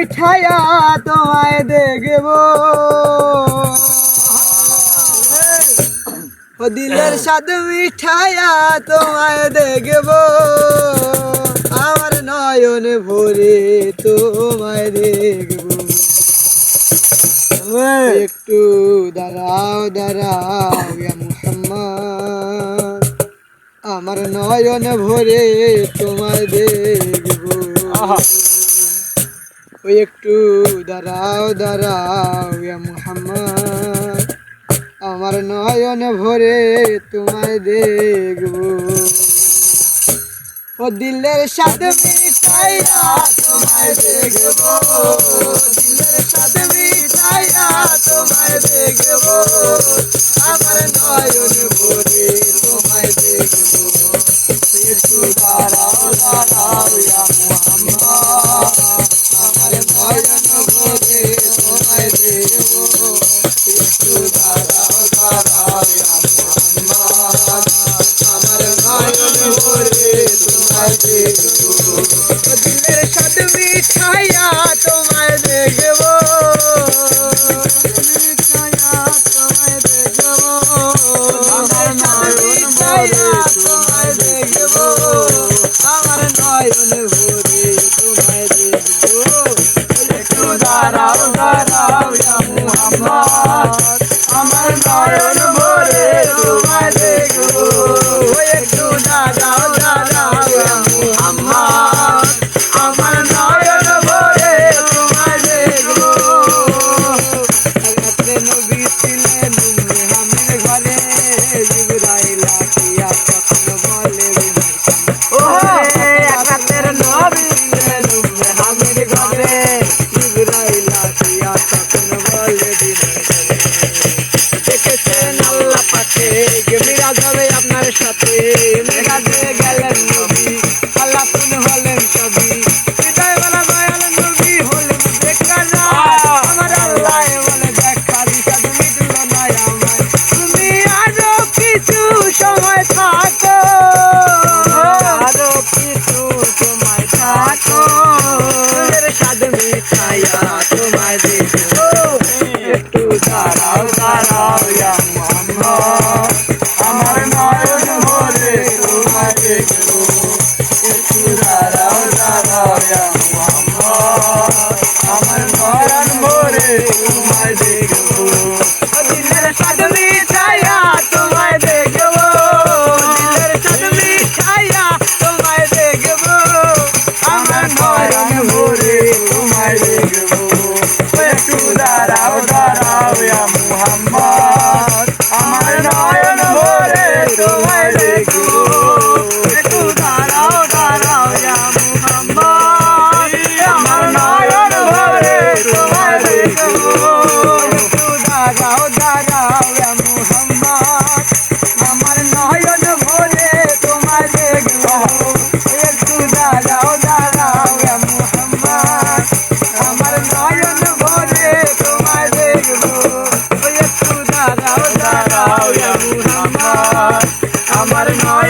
মিঠাইয়া তোমায় দেখব ও দিলের স্বাদ মিঠাইয়া তোমায় দেখব আমার নয়ন ভরে তোমায় দেখব একটু দাঁড়াও দাঁড়াও ইয়া মুহাম্মদ আমার নয়ন ভরে তোমায় দেখব ওই একটু দাঁড়াও দাঁড়াও ইয়া মুহাম্মদ আমার নয়ন ভরে তোমায় দেখব ও দিলের সাথে মিঠাইয়া তোমায় দেখব দিলের সাথে মিঠাইয়া তোমায় দেখব আমার নয়ন ভরে তোমায় দেখব একটু দাঁড়াও দাঁড়াও ইয়া মুহাম্মদ আমার নয়ন ভরে তোমায় দেখব একটু দাঁড়াও দাঁড়াও ইয়া মুহাম্মদ আমার নয়ন ভরে তোমায় দেখব দিলের সাথে মিঠাইয়া তোমায় দেখব মিঠাইয়া তোমায় দেখব আমার নয়ন ভরে তোমায় দেখব আমার নয়ন ভরে তোমায় দেখব একটু দাঁড়াও দাঁড়াও ইয়া মুহাম্মদ আমার নয়ন ভরে তোমায় দেখব একটু দাঁড়াও দাঁড়াও ইয়া মুহাম্মদ আমার নয়ন ভরে তোমায় দেখব রাতে নবী ছিলেন উম্মে হামির ঘরে জিবরাইল আসিয়া তখন বলে রাতের নবী ছিলেন উম্মে হামির ঘরে জিবরাইল আসিয়া তখন বলে দেখেছেন আল্লাহ পাকে মিরাজ হবে আপনার সাথে মিরাজে গেলেন নবী আল্লাহ পুন হলেন সবই হৃদয় বলা দয়াল নবী হলেন দেখা যায় আমার আল্লাহ বলে দেখা দিশা মিটল না আমার তুমি আরো কিছু সময় থাকো আরো কিছু সময় থাকো তোমার স্বাদ মিঠাইয়া তোমায় দেখো একটু দাঁড়াও দাঁড়াও ইয়া মুহাম্মদ আমার নয়ন ভরে তোমায় দেখব একটু দাঁড়াও দাঁড়াও ইয়া মুহাম্মদ আমার নয়ন ভরে তোমায় দেখব দিলের স্বাদ মিঠাইয়া তোমায় দেখব দিলের স্বাদ মিঠাইয়া তোমায় দেখব আমার নয়ন ভরে তোমায় দেখব একটু দাঁড়াও দাঁড়াও ইয়া মুহাম্মদ আমার নয়ন ভরে তোমায় দেখব একটু দাঁড়াও দাঁড়াও ইয়া মুহাম্মদ আমার নয়ন ভরে তোমায় দেখব একটু দাঁড়াও দাঁড়াও ইয়া মুহাম্মদ আমার নয়ন ভরে তোমায় দেখব একটু দাঁড়াও দাঁড়াও ইয়া মুহাম্মদ আমার নয়ন ভরে তোমায় দেখব একটু দাঁড়াও দাঁড়াও ইয়া মুহাম্মদ আমার নয়ন